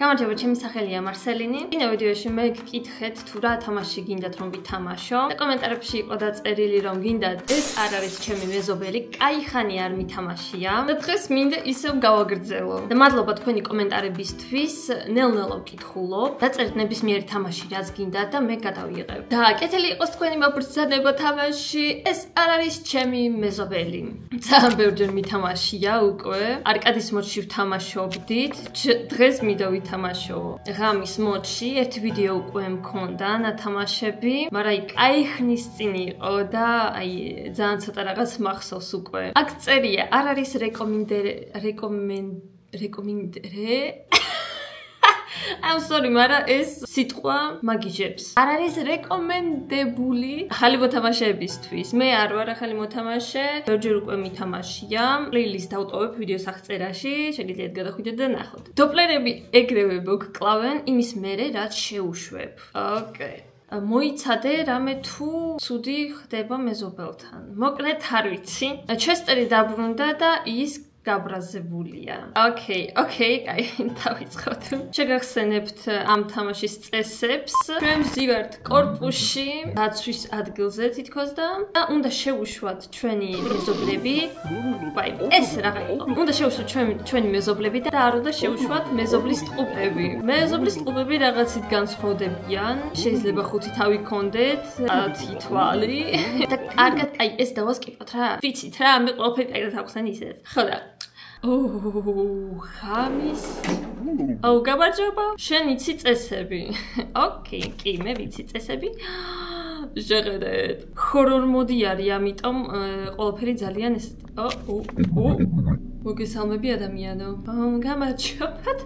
გამარჯობა, ჩემი სახელია მარსელინი. წინა ვიდეოში მე გკითხეთ თუ რა თამაში გინდათ რომ ვითამაშო. და კომენტარებში იყო დაწერილი რომ გინდათ ეს არ არის ჩემი მეზობელი, კაი ხანი არ მითამაშია. და დღეს მინდა ისევ გავაგრძელო. და მადლობა თქვენი კომენტარებისთვის, ნელ-ნელა ვკითხულობ. დაწერთ ნებისმიერი თამაში რაც გინდათ და მე გადავიღებ. და კეთილი იყოს თქვენი მობრძანება თამაში, ეს არ არის ჩემი მეზობელი. ძალიან ბევრჯერ მითამაშია უკვე. არკადის მოდში ვთამაშობდით. დღეს მინდა ვითამაშო ღამის მოდში, ერთი ვიდეო უკვე მქონდა ნათამაშები, მაგრამ კაი ხნის წინ იყო და ძალიან ცოტა რაღაც მახსოვს უკვე. აქ წერია, არ არის I'm sorry, მაგრამ ეს სიტყვა მაგიჟებს. არ არის რეკომენდებული ახალი მოთამაშეებისთვის. მე არ ვარ ახალი მოთამაშე, ბევრჯერ უკვე მითამაშია. პლეილისტ დავტოვებ ვიდეოს აღწერაში, შეგიძლიათ გადახვიდეთ და ნახოთ. დოპლერები ეგრევე მოგკლავენ იმის მერე, რაც შეუშვებ. ოკეი. მოიცადე რამე თუ ცუდი ხდება მეზობელთან. მოკლედ არ ვიცი. ჩესტერი დაბრუნდა და ის გაბრაზებულია. ოკეი, კაი, დავიწყოთ. შეგახსენებთ ამ თამაშის წესებს. ჩვენ ვზივართ კორპუსში, დაცვის ადგილზე თითქოს და უნდა შევუშვათ ჩვენი მეზობლები. ეს რაღა იყო. უნდა შევუშვათ ჩვენი მეზობლები და არ უნდა შევუშვათ მეზობლის ტყუპები. მეზობლის ტყუპები რაღაცით განსხვავდებიან. შეიძლება 5 თავი ქონდეთ, 10 თვალი. და კარგად, ეს დავასკიპოთ რა. ვიცით რა, მე ყველაფერი კარგად ახსენ ისეთ. ხო და ხამის გამარჯობა. შენ იცი წესები. ოკეი, კი, მე ვიცი წესები. ჟღერეთ. ჰორორ მოდი არის, ამიტომ ყველაფერი ძალიან ესეთი. მოგესალმები ადამიანო. გამარჯობათ.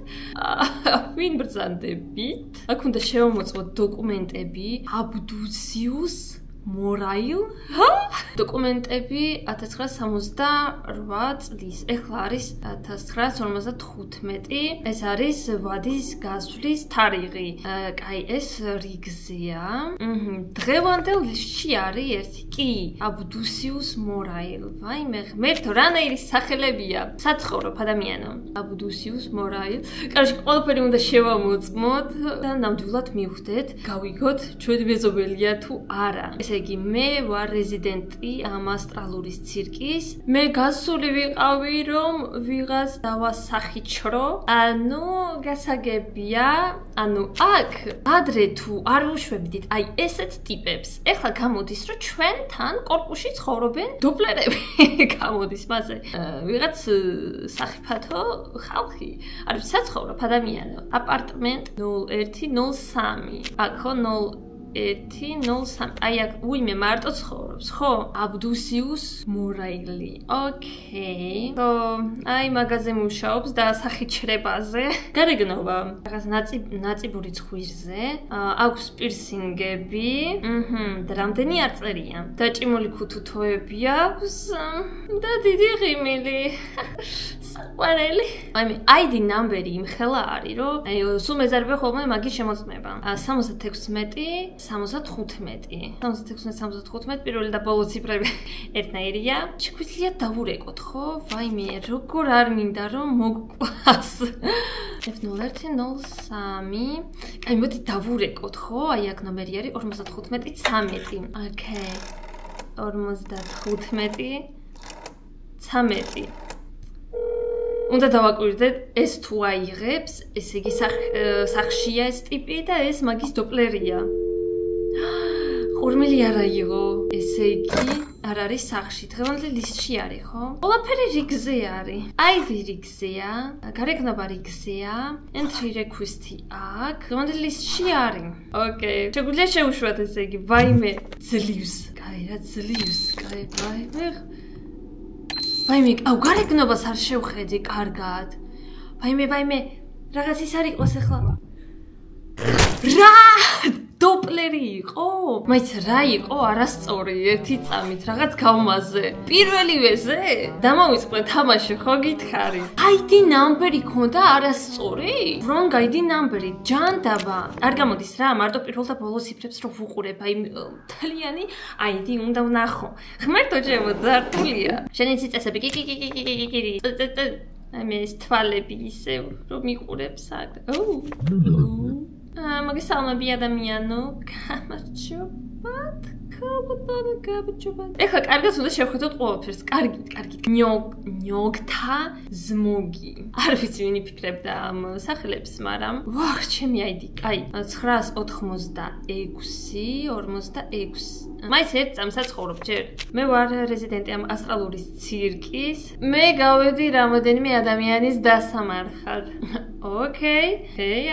ვინ ბრძანდებით? აქ უნდა შევამოწმოთ დოკუმენტები. აბდუზიუს მორაილ? დოკუმენტები 1968 წლის. ეხლა არის 1955. ეს არის ვადის გასვლის თარიღი. კაი, ეს რიგზეა. დღევანდელ ლისტში არის ერთი. კი, აბდუსიუს მორაილ. ვაიმე, ღმერთო, რანაირი სახელებია. საცხოვრობ ადამიანო. აბდუსიუს მორაილ. კარგი, ყველაფერი უნდა შევამოწმოთ და ნამდვილად მივხვდეთ, გავიგოთ ჩვენი მეზობელია თუ არა. ესე იგი, მე ვარ რეზიდენტი ამ ასტრალურის ცირკის. მე გასული ვიყავი, რომ ვიღაც დავასახიჩრო. ანუ გასაგებია, აქ ადრე თუ არ უშვებდით ესეთ ტიპებს. ეხლა გამოდის, რომ ჩვენთან კორპუსში ცხოვრობენ დოპლერები. გამოდის მასე. ვიღაც სახიფათო ხალხი. არის საცხოვრობ ადამიანო. აპარტმენტ 0103. აქ ხო 0103. აქ უიმე მარტო ცხოვრობს, ხო? აბდუსიუს მორაილი. ოკეი. მაგაზე მუშაობს და სახიჩრებაზე. გარეგნობა. რაღაც ნაწიბური ცხვირზე. აქვს პირსინგები. და რამდენი არ წერია. დაჭიმული ქუთუთოები აქვს და დიდი ღიმილი. საყვარელი. ID ნამბერი იმხელა არის, რომ სულ მეზარბე ხოლმე მაგის შემოწმება. 76 75 პირველი და ბოლო ციფრები ერთნაირია. შეგვიძლია დავურეკოთ, ხო? ვაიმე, როგორ არ მინდა რომ მოგყვას. F0103. კაი, მოდი დავურეკოთ, ხო? აქ ნომერი არის 5513. ოკეი. 5513. უნდა დავაკვირდეთ, ეს თუ აიღებს, ესე იგი სახშია ეს ტიპი და ეს მაგის დოპლერია. ყურმილი არა იყო, ესე იგი არ არის სახში. დღევანდელ ლისტში არის, ხო? ყველაფერი რიგზე არის. ID რიგზეა, გარეგნობა რიგზეა, entry request-ი აქ. დღევანდელ ლისტში არის. ოკეი, შეგვიძლია შევუშვათ ესე იგი. ვაიმე, ძლივს. კაი, რა ძლივს. კაი, ვაიმე, გარეგნობას არ შევხედი კარგად. ვაიმე, რაღაც ის არ იყოს ახლა. რა! დოპლერი იყო? მაიც რა იყო არასწორი ერთი წამით რაღაც გავმაზე. პირველივეზე დამავიწყდა თამაში, ხო გითხარი? ID ნამბერი ქონდა არასწორი? Wrong ID ნამბერი, ჯანდაბა. არ გამოდის რა, მარტო პირველ და ბოლო ციფრებს რო ვუყურებ, მთლიანი ID უნდა ვნახო. ღმერთო ჩემო, ძართულია. შენი წესები, კი. მე ეს თვალები ისევ რომ მიყურებს აქ. მოგესალმები ადამიანო, გამარჯობათ. ეხლა კარგად უნდა შევხედოთ ყოველფერს. კარგით. ნიოგთა ზმოგი. არ ვიცი ვინ იფიქრებდა ამ სახელებს, მაგრამ ვახ, ჩემი აიდი, კაი. 986. მაინც ერთ წამსაც ცხოვრობ ჯერ. მე ვარ რეზიდენტი ამ ასტრალური ცირკის. მე გავედი რამოდენიმე ადამიანის დასამარხად. ოკეი.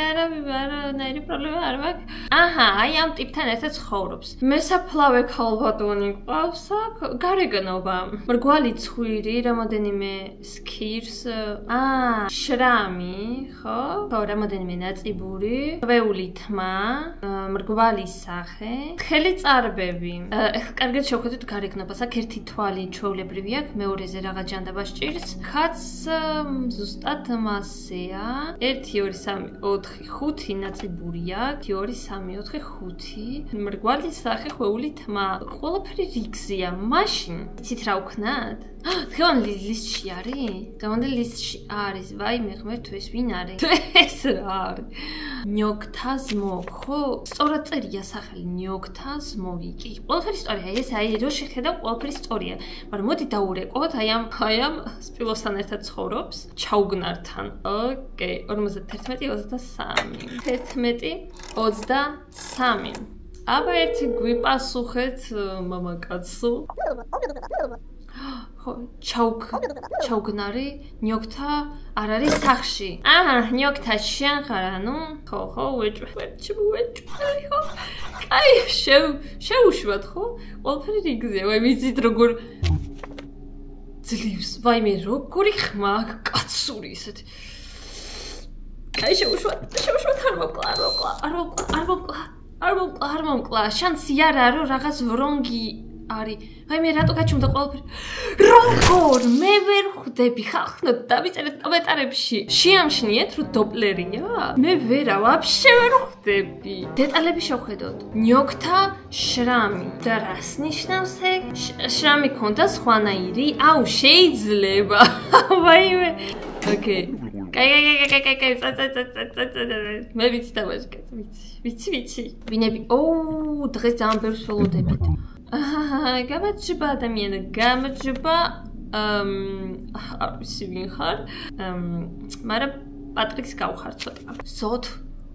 არანაირი პრობლემა არ მაქვს. აჰა, აი ამ ტიპთან ერთად ცხოვრობს. მესაფლავე ქალბატონი ყავს აქ, გარეგნობა. მრგვალი ცხვირი, რამოდენიმე სქირს, შრამი, ხო? ხო, რამოდენიმე ნაწიბური, ხვეული თმა, მრგვალი სახე, თხელი წარბები. ეხლა კარგად შევხედოთ გარეგნობას. აქ ერთი თვალი ჩვეულებრივი აქვს, მეორეზე რაღაც ჯანდაბა სჭირს. კაც ზუსტად მასეა. 1 2 3 4 5 ნაწიბური აქვს. 2 3 4 5. მრგვალი სახე, ხვეული თმა. ყველაფერი რიგზეა. მაშინ იცით რა ვქნათ? დღევანდელი ლისტში არის? დღევანდელი ლისტში არის. ვაიმე, ღმერთო, ეს ვინ არის? ეს რა არის? ნიოგთა ზმოგი, ხო? სწორად წერია სახელი ნიოგთა ზმოგი. კი, ყველაფერი სწორია. ეს აი რო შეხედავ, ყველაფერი სწორია. მაგრამ მოდი დაურეკოთ, აი ამ სპილოსთან ერთად ცხოვრობს, ჩაუგნართან. ოკეი, 51 23. 23. აბა ერთი გვიპასუხეთ მამაკაცო. ხო, ჩაუგნარი ნიოგთა არ არის სახში. ნიოგთა შენ ხარ, ანუ? ხო, ვეჭველი, ხო? კაი, შევუშვათ, ხო? ყველაფერი რიგზეა. ვაი, ვიცით როგორ ძლივს. ვაიმე, როგორი ხმა აქვს კაცური ისეთი. კაი, შევუშვათ, არ მომკლა. შანსი არაა, რომ რაღაც ვრონგი არის. აი მე რატო გაჩუმდა ყველაფერი? როგორ მე ვერ ხვდები ხალხო დავიწერეთ კომენტარებში. შეამჩნიეთ რომ დოპლერია? მე ვერა ვაფშე ვერ ხვდები. დეტალები შევხედოთ. ნიოგთა შრამი. და რას ნიშნავს ეგ? შრამი ქონდა სხვანაირი? აუ შეიძლება. ვაიმე. ოკეი. კაი. მე ვიცი დავაჟკეთ, ვიცი. ვინები? დღეს ძალიან ბევრს ველოდებით. გამარჯობა ადამიანი, გამარჯობა. არ ვიცი ვინ ხარ. მაგრამ პატრიქს გავხარ ცოტა. ზოთ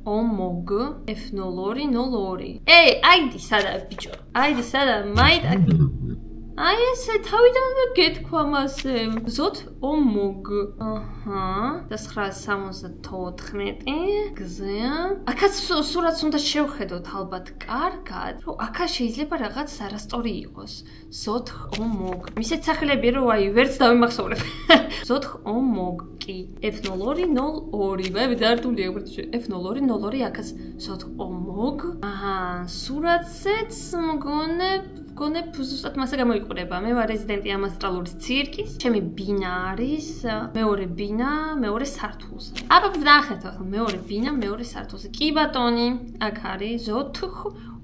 ომოგ F0202. აიდი სადა ბიჭო. აიდი სადა მაიტა. აი ესე თავიდანვე გეთქვა მასე. ზოთ ომოგ. და 974 გზა. აქაც სურათს უნდა შევხედოთ ალბათ კარგად, რომ აქა შეიძლება რაღაც არასწორი იყოს. ზოთ ომოგ. მისეთ სახელებია რომ აი ვერც დავიმახსოვრებ. ზოთ ომოგ კი F0202. მე დარტული ეგრეთში F0202 აქაც ზოთ ომოგ. სურათზეც მგონებ ზუსტად მასე გამოიყურება. მე ვარ რეზიდენტი ამ ასტრალური ცირკის. ჩემი ბინა არის მეორე ბინა, მეორე სართულზე. აბა ვნახეთ ახლა მეორე ბინა, მეორე სართულზე. კი ბატონი, აქ არის ზოთ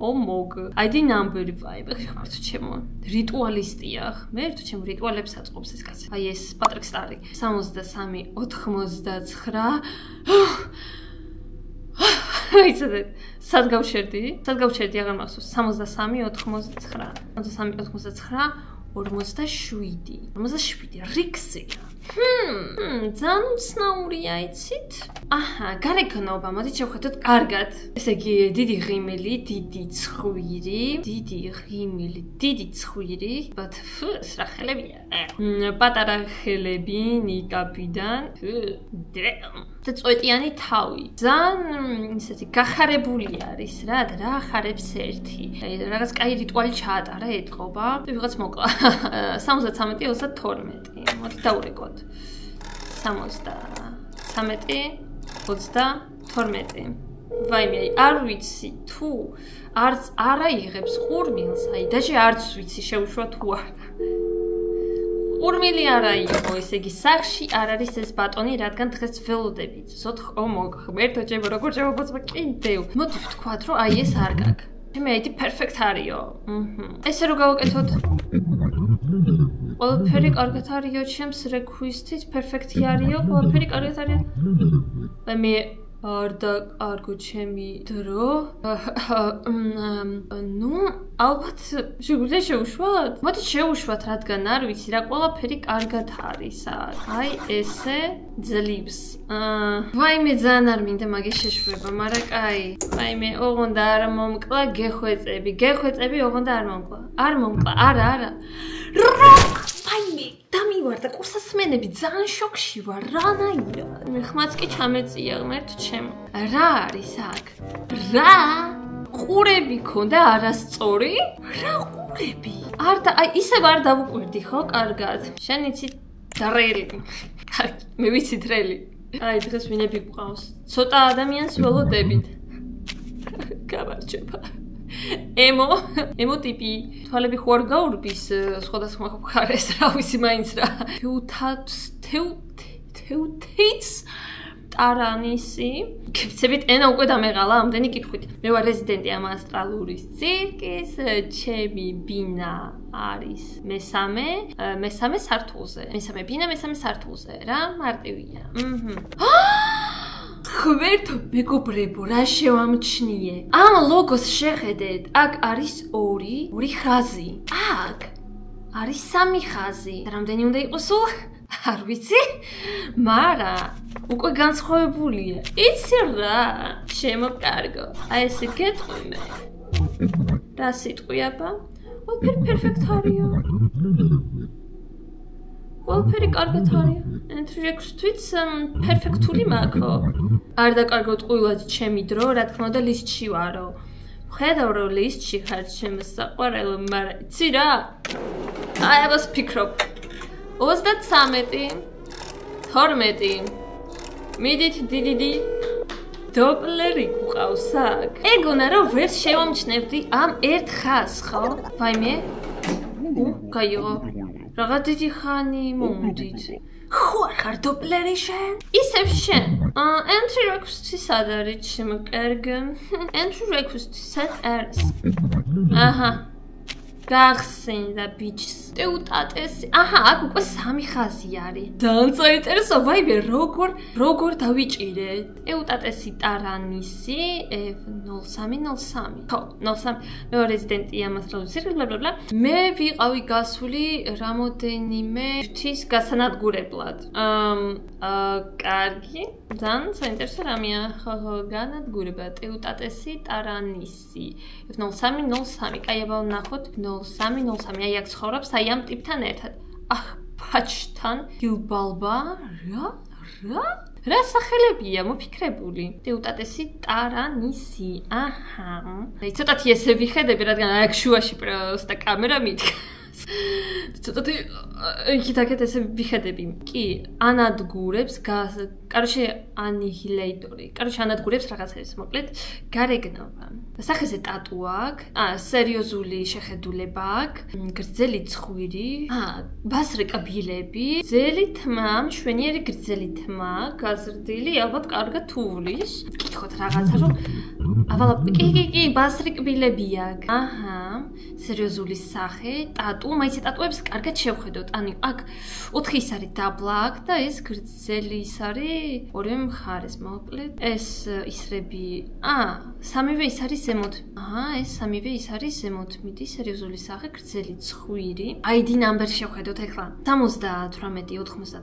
ომოგ. ID number 5. ხართ ჩემო რიტუალისტია. მე თუ ჩემ რიტუალებს აწყობს ეს კაცი. აი ეს პატრიქს არის 63 99. აიცოდეთ, სად გავშერდი? აღარ მახსოვს. 63 99. 63 97. 47 რიგზეა. ძალიან უცნაურია, იცით? გარეგნობა, მოდით შევხედოთ კარგად. ესე იგი, დიდი ღიმილი, დიდი ცხვირი, ბათ რა ხელებია? პატარა ხელები ნიკაპიდან. და წვეტიანი თავი. ძალიან ისეთი გახარებული არის რა ახარებს ერთი. რაღაც კაი რიტუალი ჩაატარა ეთყობა. ვიღაც მოკლა. 73 32. მოდი დაურეკოთ. 73 32. ვაიმე, არ ვიცი თუ არც არა იღებს ყურმილს, აი დაჟე არც ვიცი შეუშვა თუ არა. ყურმილი არა იყო, ესე იგი სახში არ არის ეს ბატონი, რადგან დღეს ველოდებით. ზოთ ომოგ, ღმერთო ჩემო, როგორ შემოგოწმა კიდევ. მოდი ვთქვათ, რომ აი ეს არ გაქვს. ჩემი ID perfect არისო. ესე რო გავაკეთოთ. ყველაფერი კარგად არისო, ჩემს რეკვესტით პერფექტი არისო, ყველაფერი კარგად არის. მე არ დაკარგო ჩემი დრო. ნუ, ალბათ შეგვიძლია შევუშვათ? მოდი შევუშვათ, რადგან არ ვიცი რა, ყველაფერი კარგად არის. აი, ესე ძლივს. ვაიმე ძალიან არ მინდა მაგის შეშვება, მაგრამ კაი. ვაიმე, ოღონდ არ მომკლა, გეხვეწები, ოღონდ არ მომკლა. არ მომკლა, არა. ვაიმე, დამივარდა კურსასმენები, ძალიან შოკში ვარ, რანაირად. მე ხმაც კი ჩამეწია ღმერთო ჩემო. რა არის აქ? რა? ყურები ქონდა არასწორი? რა ყურები? აი ისევ არ დავუკვირდი ხო, კარგად. შენ იცი დრელი. მე ვიცი დრელი. აი დღეს ვინები გვყავს? ცოტა ადამიანს ველოდებით. გამარჯობა. ემო ტიპი. თვალები ხო არ გაურბის სხვადასხვა მხარეს, რა ვიცი მაინც რა. თეუთეიც ტარანისი. კეფცებით ენა უკვე დამეღალა ამდენი კითხვით. მე ვარ რეზიდენტი ამ ასტრალურის ცირკის, ჩემი ბინა არის მესამე სართულზე. მესამე ბინა მესამე სართულზე, რა მარტივია. ღმერთო მეგობრებო, რა შევამჩნიე. ამ ლოგოს შეხედეთ, აქ არის ორი ხაზი. აქ არის 3 ხაზი. რამდენი უნდა იყოს სულ? არ ვიცი, მარა უკვე განსხვავებულია. იცი რა, შემოკარგო. აი ესე გეტყვი მე. რა სიტყვი აბა? ყველაფერი პერფექტ არისო. ყველაფერი კარგად არის. ენტრიექსთვით პერფექტული მაქო. არ დაკარგოთ ყვილად ჩემი დრო, რა თქმა უნდა ლისტში ვარო. ხედავ რომ ლისტში ხარ ჩემს საყვარელ, მაგრამ იცი რა? აი აბას ფიქრობ. 33 12 მიდით დიდი დოპლერი გვყავს აქ. ეგონა რომ ვერ შევამჩნევდი ამ ერთ ხაზს, ხო? ვაიმე? გაიგო. Raga დიდი ხანი მომდით. ხო არ ხარ დოპლერი შენ? ისევ შენ. Entry request-ი სად არის შემოკერგე? Entry request-ი სად არის? აჰა. გახსენდა ბიჭს. ტეუტატესი. აჰა, აქ უკვე 3 ხაზი არის. ძალიან საინტერესო, ვაიმე, როგორ დავიჭირე? ტეუტატესი ტარანისი F0303. ხო, 03. მე ვარ რეზიდენტი ამას რა ვიცი, ბლა. მე ვიყავი გასული რამოდენიმე თვის გასანადგურებლად. კარგი. ძალიან საინტერესო რამეა. ხო, განადგურება ტეუტატესი ტარანისი. F0303. კაი, აბა ვნახოთ. 0303. აი აქ ცხოვრობს აი ამ ტიპთან ერთად. პაჩთან, გილბალბა, რა სახელებია მოფიქრებული? ტეუტატესი ტარანისი. აჰა. აი ცოტათი ესე ვიხედები, რადგან აქ შუაში პროსტა კამერა მიდგას. ცოტათი იქით-აქეთ ესე ვიხედები. კი, ანადგურებს, კაროჩე ანიჰილეიტორი. კაროჩე ანადგურებს რაღაცებს, მოკლედ, გარეგნობა. სახეზე ტატუ აქვს, სერიოზული შეხედულება აქვს, გრძელი ცხვირი, ბასრი კბილები, გრძელი თმა, მშვენიერი გრძელი თმა, გაზრდილი, ალბათ კარგად თოვლის. გითხოთ რაღაცა რომ კი, ბასრი კბილები აქვს. აჰა, სერიოზული სახე, ტატუ, მაინც ტატუებს კარგად შევხედოთ. ანუ აქ 4 ის არის დაბლა აქვს და ეს გრძელი ის არის ორივე მხარეს, მოკლედ. ეს ისრები, სამივე ის არის ზემოთ. ეს სამივე ის არის ზემოთ. მიდი სერიოზული სახე, გრძელი ცხვირი. ID number შევხედოთ ახლა. 78 95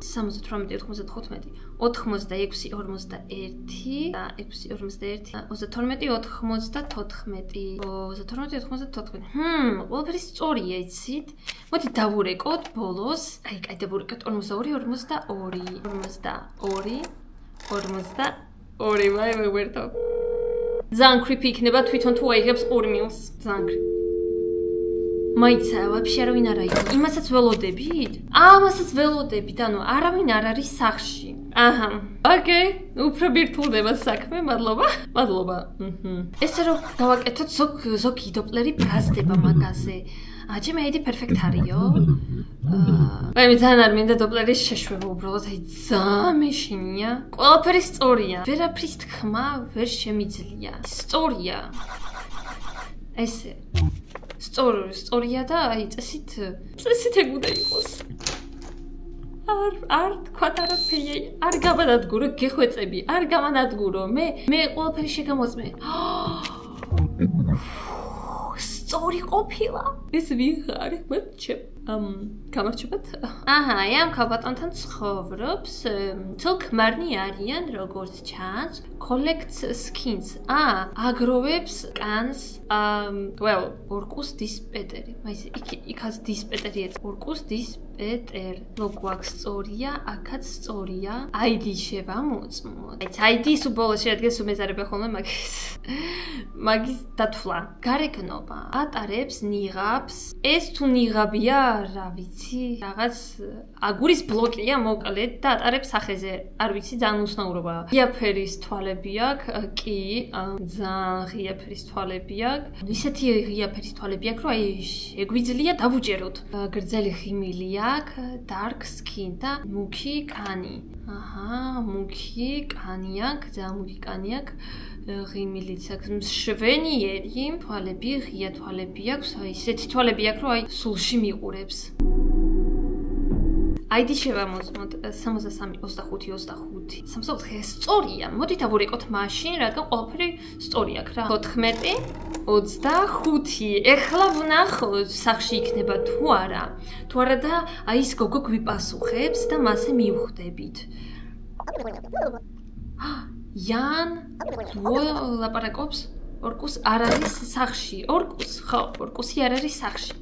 98 86 41 და 641 32 94. ყველაფერი სწორია, იცით? მოდი დავურეკოთ ბოლოს. აი, დავურეკოთ 42. ვაიმე ვერთო. ძალიან creepy იქნება თვითონ თუ აიღებს 2 მილს. ძალიან creepy. მაიცა, ვაფშე არავინ არ არის. იმასაც ველოდებით? ამასაც ველოდებით, ანუ არავინ არ არის სახლში. აჰა. ოკეი, უფრო ბირთულდება საქმე, მადლობა. ესე რომ გავაკეთოთ ზოგი დოპლერი ბრაზდება მაგაზე. ჩემი ID პერფექტ არისო. მე ძალიან არ მინდა დოპლერის შეშვება უბრალოდ, აი ძალიან მეშინია. ყველაფერი სწორია. ვერაფრის თქმა ვერ შემიძლია. სწორია. ესე. სწორია და აი წესით ეგ უნდა იყოს. არ თქვათ არაფერი, არ გამანადგურო გეხვეწები, არ გამანადგურო, მე ყველაფერი შეგამოწმე. სწორი ყოფილა. ეს ვიღარ, მოჩებ. გამარჯობათ. აჰა, აი ამ ქალბატონთან ცხოვრობს. თქმარნი არიან, როგორც ჩანს, collects skins. აგროვებს კანს, ორკუს დისპეტერი. მაინც იქაც დისპეტერი ეწ. ორკუს დისპეტერ. ლოგვაქ სწორია, აქაც სწორია. ID შევამოწმოთ. ID-ს უბოლოს შეადგენს უმეზარება ხოლმე მაგის დათვლა. გარეგნობა ატარებს ნიღაბს. ეს თუ ნიღაბია, რა ვიცი, რაღაც აგურის ბლოკია მოკლედ და ატარებს სახეზე. არ ვიცი, ძალიან უცნაურობაა. ღია ფერის თვალები აქვს, კი, ძალიან ღია ფერის თვალები აქვს. ისეთი ღია ფერის თვალები აქვს, რომ აი შეგვიძლია დავუჯეროთ. გრძელი ღიმილი აქვს, dark skin და მუქი კანი. აჰა, მუქი კანი აქვს, ძალიან მუქი კანი აქვს. ღიმილიც აქვს, მშვენიერი თვალები, ღია თვალები აქვს, აი ისეთი თვალები აქვს, რომ აი სულში მიყურებს. ID შევამოწმოთ 63 25 25. 64 სწორია. მოდით ავურეკოთ მაშინ, რადგან ყველაფერი სწორი აქვს რა. 14 25. ეხლა ვნახოთ, სახში იქნება თუ არა. თუ არა და აი ის გოგო გვიპასუხებს და მასე მივხვდებით. იან ლაპარაკობს ორკუს არ არის სახში. ორკუსი არ არის სახში.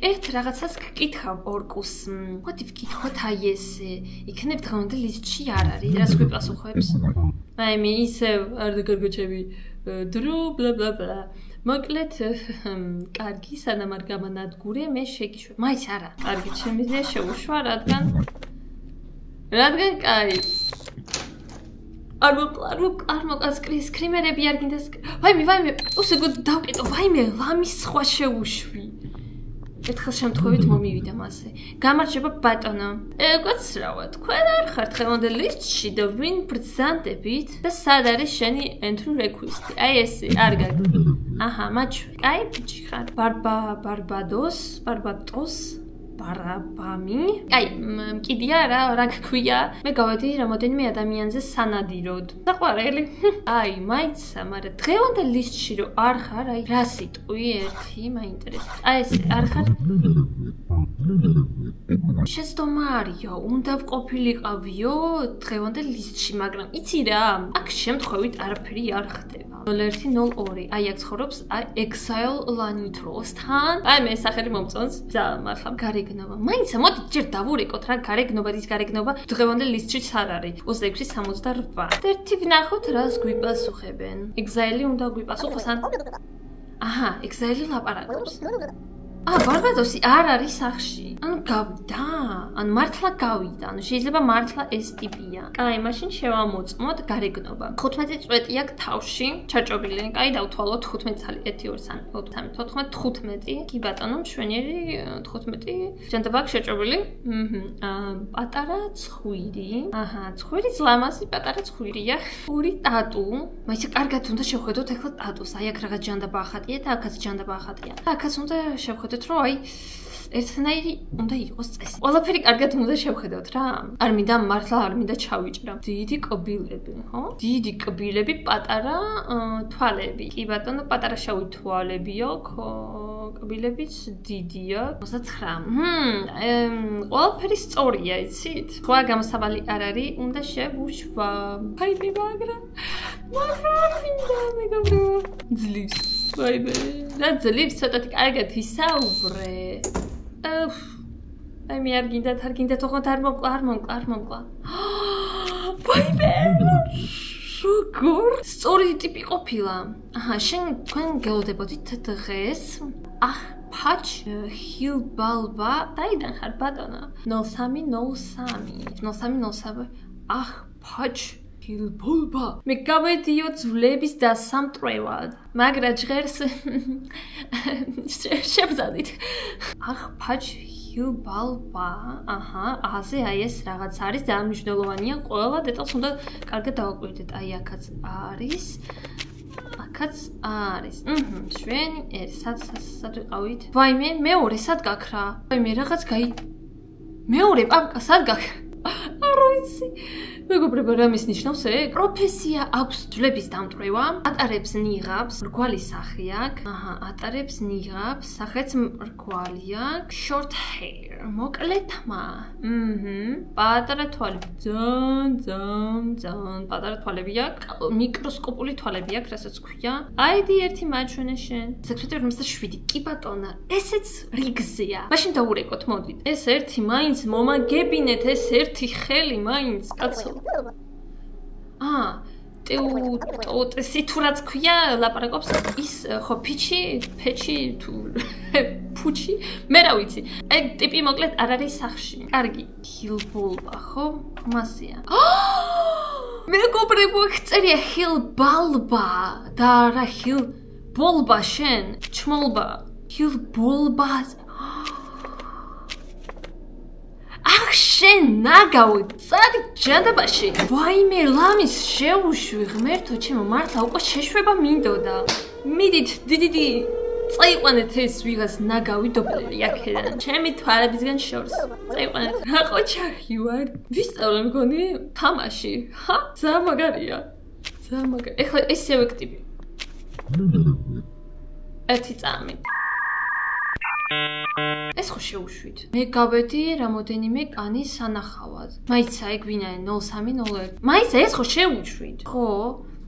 ერთ რაღაცას გკითხავ ორკუს. მოდი ვკითხოთ აი ესე. იქნებ დღევანდელ ლისტში არ არის. რას გვიპასუხებს? აი მე ისევ არ დაგარგოჩები. დრო ბლა ბლა ბლა. მოკლედ კარგი სანამ არ გამანადგურე მე შეგიშვებ. მაინც არა. კარგი შემიძლია შეუშვა რადგან კაი არ მოკლა სკრიმერები არ გინდა ვაიმე უსეგო დავკეტო ვაიმე ლამის სხვა შეუშვი ერთხელ შემთხვევით მომივიდა მასე გამარჯობა ბატონო გოცრავა თქვენ არ ხართ დღევანდელ ლისტში და ვინ ბრძანდებით და სად არის შენი entry request აი ესე არ გაგი აჰა მაჩვი კაი ბიჭი ხარ ბარბადოს ბარაბამი აი მკიდია რა გქვია მე გავედი რამოდენიმე ადამიანზე სანადიროდ საყვარელი აი მაიცა მაგრამ დღევანდელ ლისტში რო არ ხარ აი რა სიტყვი ერთი მაინტერესებს აი ეს არ ხარ შეცდომარია უნდა ვყოფილიყავიო დღევანდელ ლისტში მაგრამ იცი რა აქ შემთხვევით არაფერი არ ხდება 0102 აი აქ ცხოვრობს exile lanitros-თან აი მე სახელი მომწონს ძალიან მართლა გარეგნობა მაინცა მოდი ჯერ დავურეკოთ რა გარეგნობა დღევანდელ ლისტშიც არ არის 2668 ერთი ვნახოთ რას გვიპასუხებენ exile უნდა გვიპასუხოს ან აჰა exile ლაპარაკობს ბარბადოსი არ არის სახში ანუ გავიდა ან მართლა გავიდა ანუ შეიძლება მართლა ეს ტიპია კაი მაშინ შევამოწმოთ გარეგნობა 15 წვეტი აქვს თავში ჩაჭობილი კაი დავთვალოთ 15 ცალი 1 2 3 4 5 15 კი ბატონო მშვენიერი 15 ჯანდაბა აქვს შეჭობილი პატარა ცხვირი აჰა ცხვირის ლამაზი პატარა ცხვირია ორი ტატუ მაინც კარგად უნდა შევხედოთ ახლა ტატუს აი აქ რაღაც ჯანდაბა ახატია და აქაც ჯანდაბა ახატია აქაც უნდა შევხედოთ რომ აი ერთნაირი უნდა იყოს წესი. ყველაფერი კარგად უნდა შევხედოთ რა. არ მინდა მართლა არ მინდა ჩავიჭრა. დიდი კბილები, ხო? დიდი კბილები, პატარა თვალები. კი ბატონო, პატარა შავი თვალები აქვს. კბილებიც დიდია. 29. ყველაფერი სწორია, იცით? სხვა გამოსავალი არ არის, უნდა შევუშვა. ფაილი მაგრამ მინდა მეგობრებო. ძლივს. ვაიმე, რა ძლივს ცოტათი კარგად ისაუბრე. აი მე არ გინდა თოხოთ არ მომკლა. ვაიმე, როგორ? სწორი ტიპი ყოფილა. აჰა, შენ თქვენ გელოდებოდით დღეს? ფაჩ ჰილბალბა, დაიდან ხარ ბატონო? 0303. ფაჩ ჰილბალბა. მე გავედიო ძვლების დასამტვრევად. მაგრამ ჟღერს შევზადით. ფაჩ ჰილბალბა. აჰა, აზე აი ეს რაღაც არის ძალიან მნიშვნელოვანია. ყველა დეტალს უნდა კარგად დავაკვირდეთ. აი აქაც არის. აქაც არის. შვენი ერი, სად ვიყავით? ვაიმე, მეორე სად გაქრა? ვაიმე, რაღაც მეორე პაპკა სად გაქრა? არ ვიცი. მეგობრებო, რამის ნიშნავს ეგ? პროფესია აქვს ძვლების დამტვრევა, ატარებს ნიღაბს, მრგვალი სახე აქვს. ატარებს ნიღაბს, სახეც მრგვალი აქვს, short hair, მოკლე თმა. პატარა თვალები, ძალიან პატარა თვალები აქვს, მიკროსკოპული თვალები აქვს, რასაც ქვია. ID 1 მაჩვენე შენ. 657. კი ბატონა, ესეც რიგზეა. მაშინ დაურეკოთ, მოდით. ეს ერთი მაინც მომაგებინეთ, ეს ერთი ხელი მაინც, კაცო. ტესი თუ რაც ქვია, ლაპარაკობს ის ხო ფეჩი თუ ფუჩი, მე რა ვიცი. ეგ ტიპი მოკლედ არ არის სახში. კარგი, ჰილბოლბა, ხო? მასია. მეგობრებო, ეგ წერია ჰილბალბა და არა ჰილბოლბა შენ, ჩმოლბა. ჰილბოლბა. Ach, შენ ნაგავი, წადი ჯანდაბაში. ვაიმე, ლამის შეუშვი, ღმერთო ჩემო, მართლა უკვე შეშვება მინდოდა. მიდით, დიდი წაიყვანეთ ეს ვიღას ნაგავი დოპლერი აქედან. ჩემი თვალებისგან შორს. წაიყვანეთ. რა ყოჩახი ვარ? ვისწავლე მგონი თამაში. ძალიან მაგარია. ძალიან მაგარი. ეხლა ესევე ქტიპი. ერთი წამი. ეს ხო შეუშვით. მე გავედი რამოდენიმე კანის სანახავად. მაიცა ეგ ვინაენ 0301. მაიცა ეს ხო შეუშვით. ხო,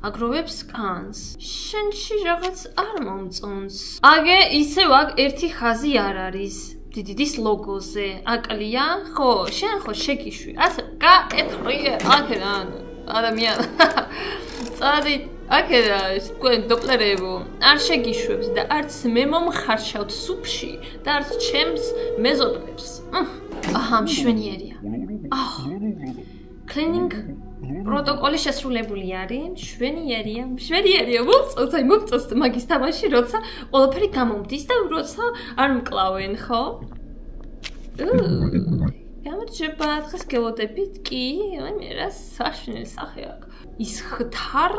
აგროვებს კანს. შენში რაღაც არ მომწონს. აგე ისევ აქ ერთი ხაზი არ არის. დიდის ლოგოზე. აკლია? ხო, შენ ხო შეგიშვი. ასე გაეფრიე აქედან. ადამიან. წადი აქედა თქვენ დოპლერებო არ შეგიშვებს და არც მე მომხარშავთ სუფში და არც ჩემს მეზობლებს. მშვენიერია. კლინინგ პროტოკოლი შესრულებული არის. მშვენიერია. მოგწონს მაგის თამაში, როცა ყველაფერი გამომდის და როცა არ მკლავენ, ხო? გამარჯობა, დღეს გელოდებით? კი, მე რა საშინელი სახე აქვს. ის ხთარ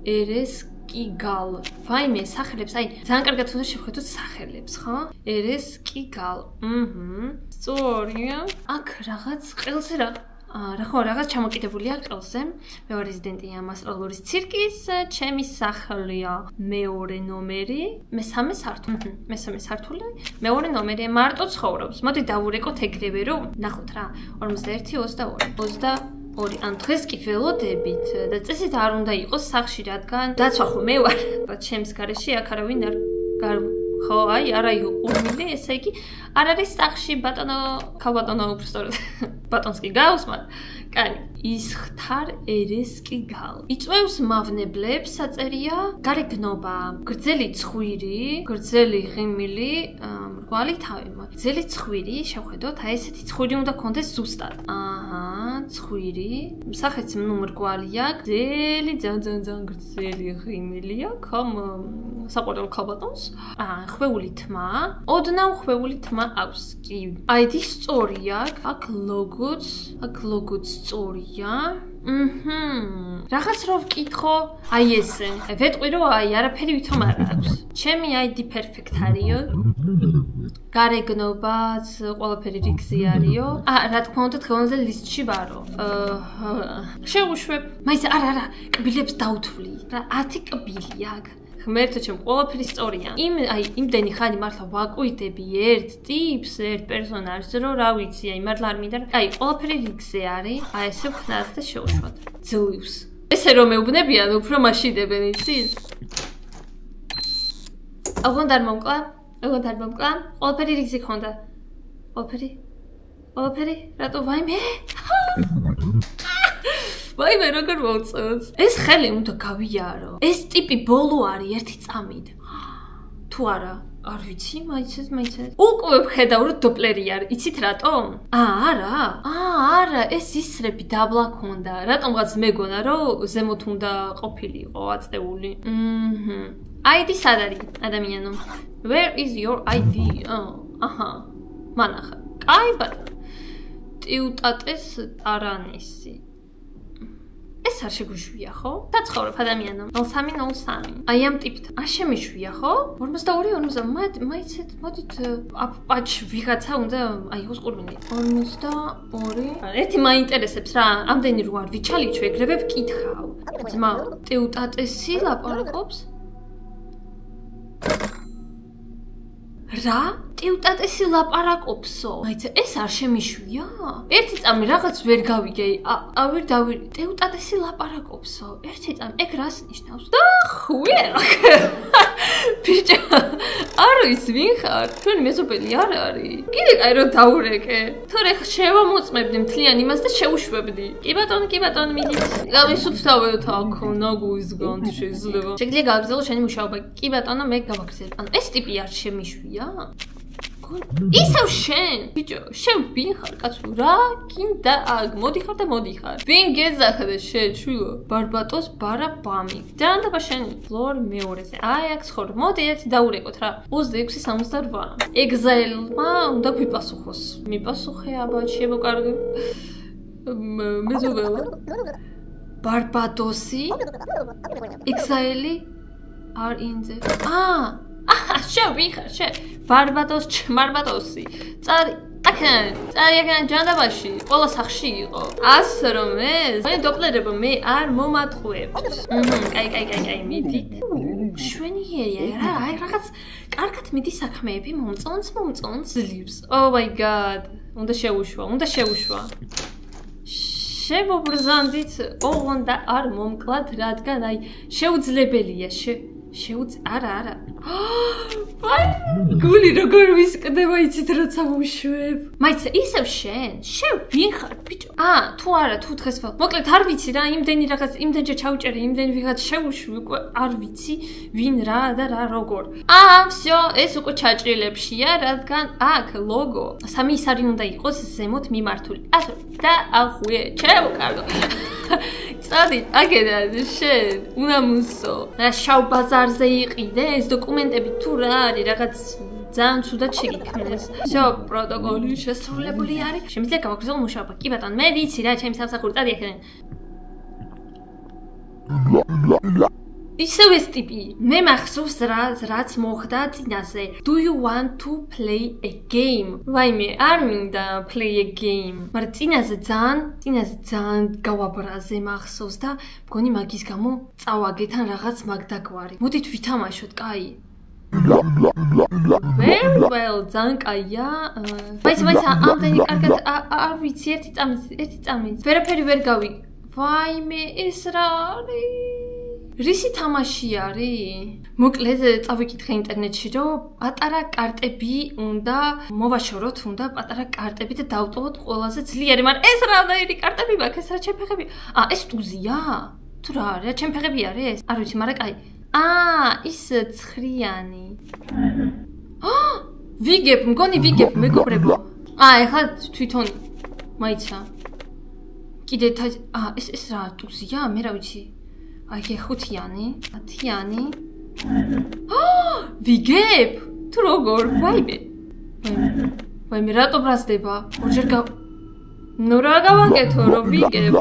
ერეს კიგალ. ვაიმე, სახელებს, ძალიან კარგად უნდა შევხედოთ სახელებს, ხო? ერეს კიგალ. სწორია. აქ რაღაც ყელზე რაღაც ჩამოკიდებულია ყელზე. მე ვარ რეზიდენტი ამ ასტროლოგიის ცირკის, ჩემი სახლია მეორე ნომერი, მესამე სართული, მეორე ნომერი, მარტო ცხოვრობს. მოდი დავურეკოთ ეგრევე, რომ ნახოთ რა. 41-22. ან დღეს კი ველოდებით და წესით არ უნდა იყოს სახში, რადგან დაცვა ხო მე ვარ. ჩემს გარეშე აქ არავინ არ ხო, არა იყურმილი, ესე იგი არ არის სახში ბატონო, ქალბატონო უბრალოდ ბატონს კი გავს, მაგრამ კარი, ის ხთარ ერეს კი გალ. იწვევს მავნებლებს, საწერია გარეგნობა, გრძელი ცხვირი, გრძელი ღიმილი, მრგვალი თავი. გრძელი ცხვირი, შევხედოთ, ესეთი ცხვირი უნდა კონდეს ზუსტად. ცხვირი, სახეც მრგვალია, გრძელი, ძალიან გრძელი ღიმილია, ხომ საყვარელ ქალბატონს. ხვეული თმა, ოდნავ ხვეული თმა აქვს. კი, ID სწორია, აქ ლოგოც სწორია. რაღაც რო ვკითხო, ესე. ვეტყვი რომ არაფერი ვითომ არ აქვს. ჩემი ID perfect არისო. გარეგნობაც ყველაფერი რიგზე არისო. რა თქმა უნდა, დღევანდელ ლისტში ვარო. შევუშვებ. მაინც არა, კბილებს დაუთვლი. რა 10 კბილი აქ. ღმერთო ჩემ, ყველაფერი სწორია. იმდენი ხანი მართლა ვაკვირდები ერთ ტიპს, ერთ პერსონაჟს, რომ რა ვიცი, მართლა არ მინდა. ყველაფერი რიგზე არის. ესე ვქნათ და შევუშვათ. ძლივს. ესე რომ მეუბნებიან, უფრო მაშიდებენ, იცით? აღონ არ მომკლა? ყველაფერი რიგზე ხონდა. ყველაფერი? რატო ვაიმე? ვაიმე, როგორ მოვწონს. ეს ხელი უნდა გავიარო. ეს ტიპი ბოლო არის ერთი წამით. თუ არა, არ ვიცი, მაინც. უკვე ვხედავ, რომ დოპლერი არის. იცით რატო? არა, ეს ისრები დაბლა ქონდა. რატომღაც მეგონა, რომ ზემოთ უნდა ყოფილიყო აწეული. ID სად არის, ადამიანო? Where is your ID? მანახა. კაი ბატონო. ტიუტატეს ტარანისი. ეს ეს არ შეგვიშვია, ხო? დაცხოვრებ ადამიანო. 0303. აი ამ ტიპთან. არ შემიშვია, ხო? 42 მაიცეთ, მოდით პაჩ ვიღაცა უნდა აიღოს ყურბინი. 42. ერთი მაინტერესებს რა, ამდენი რო არ ვიჩალიჩვე, ეგრევე ვკითხავ. ძმა, ტეუტატესი ლაპარაკობს? რა? ტეუტატესი ლაპარაკობსო? მაიცა ეს არ შემიშვია? ერთი წამი რაღაც ვერ გავიგე. ავერ დავი ტეუტატესი ლაპარაკობსო. ერთი წამი ეგ რას ნიშნავს? და ხუერა. ბიჭო, არ ვიცი ვინ ხარ? თქვენი მეზობელი არ არის? კიდე კაი რომ დაურეკე. თორე შევამოწმებდი მთლიან იმას და შევუშვებდი. კი ბატონო, მიდით. გავისუფთავოთ აქ, ნაგუისგან შეიძლება. შეგიძლია გააგრძელო შენი მუშაობა. კი ბატონო, მე გავაგრძელებ. ანუ ეს ტიპი არ შემიშვია? ისევ შენ, ბიჭო, შენ ვინ ხარ, კაცო, რა გინდა აქ, მოდიხარ და მოდიხარ. ვინ გეძახდა შენ, შვილო? ბარბატოს ბარაბამი. ძალიან დაბა შენი. ფლორ მეორეზე. აი აქ ხარ. მოდი ერთი დაურეკოთ რა. 2668. ეგზაილმა უნდა გვიპასუხოს. მიპასუხე აბა, შემოკარგი. მეზობელა. ბარბადოსი. ეგზაილი არ ინზე. შენ ვინ ხარ, შენ? ბარბადოსი. წარი აქან ჯანდაბაში, ყველა სახში იყო. ასე რომ ეს, მე დოპლერებო, მე არ მომატყუებ. კაი, მიდით. შვენიერია რა, აი რაღაც კარგად მიდის საქმეები, მომწონს ძლივს. Oh my god. უნდა შეუშვა. შემობრძანდით, ოღონდა არ მომკლათ, რადგან აი შეუძლებელია არა. ვაი, გული როგორ ვისკდება იცით როცა ვუშვებ. მაიცა ისევ შენ ვინ ხარ, ბიჭო? თუ არა, თუ დღეს მოკლედ არ ვიცი რა, იმდენჯერ ჩავჭერე, იმდენ ვიღაც შევუშვი, უკვე არ ვიცი ვინ რა და რა როგორ. всё, ეს უკვე ჩაჭრილებშია, რადგან აქ ლოგო 3 ისარი უნდა იყოს ზემოთ მიმართული. ასე და ახუე, ჩემოკარგო. წადი, აგედან შენ, უნამუსო. რა შავ ბაზარზე იყიდე, ეს დოკუმენტები თუ რა არის, რაღაც ძალიან ცუდად შეგიქმნეს. всё, პროტოკოლი შესრულებული არის. შემიძლია გავაგრძელო მუშაობა. კი ბატონო, მე ვიცი რა, ჩემი სამსახური, წადი აქედან. ისევ ეს ტიპი. მე მახსოვს რაც მოხდა წინაზე. Do you want to play a game? ვაიმე, არ მინდა play a game. მაგრამ წინაზე ძალიან გავაბრაზე მახსოვს და მგონი მაგის გამო წავაგეთან რაღაც მაგდაგვარი. მოდით ვითამაშოთ, კაი. Well, ძალიან კაია. მაიცა, ამდენი კარგად არ ვიცი, ერთი წამით. ვერაფერი ვერ გავიგე. ვაიმე, ეს რა არის? რისი თამაში არის? მოკლედ წავიკითხე ინტერნეტში, რომ პატარა კარტები უნდა მოვაშოროთ, პატარა კარტები და დავტოვოთ ყველაზე ძლიერი, მაგრამ ეს რანაირი კარტები მაქვს, ეს რა ჩემფეხები? ეს ტუზია? თუ რა არის? რა ჩემფეხები არის? არ ვიცი, მაგრამ კაი. ის ცხრიანი. ვიგებ, მგონი ვიგებ, მეგობრებო. ეხლა თვითონ მაიცა. კიდე ეს რა ტუზია? მე რა ვიცი. აი 5-იანი, 10-იანი. ვიგებ? თუ როგორ? ვაიმე, რატო ბრაზდება? ორჯერ ნუ რა გავაკეთო, რომ ვიგებ?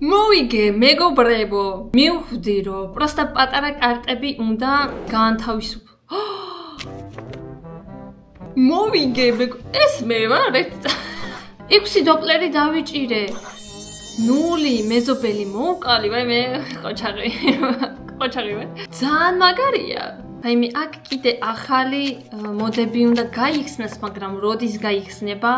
მოვიგე, მეგობრებო, მივხვდი, რომ პროსტა პატარა კარტები უნდა გაანთავისუფლო. მოვიგე, ეს მე ვარ, 6 დოპლერი დავიჭირე. 0 მეზობელი მოვყალი, ვაიმე, ყოჩაღი ვარ. ძალიან მაგარია. ვაიმე, აქ კიდე ახალი მოდები უნდა გაიხსნას, მაგრამ როდის გაიხსნება,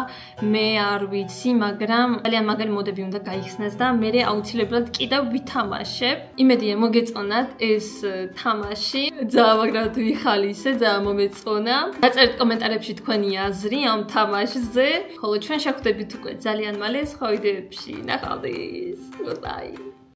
მე არ ვიცი, მაგრამ ძალიან მაგარი მოდები უნდა გაიხსნას და მე აუცილებლად კიდევ ვითამაშებ. იმედია მოგეწონათ ეს თამაში. ძალიან მაგრად ვიხალისე, ძალიან მომეწონა. დაწერთ კომენტარებში თქვენი აზრი ამ თამაშზე. ხოლო ჩვენ შევხვდებით უკვე ძალიან მალე სხვა ვიდეოებში. ნახვამდის. Goodbye.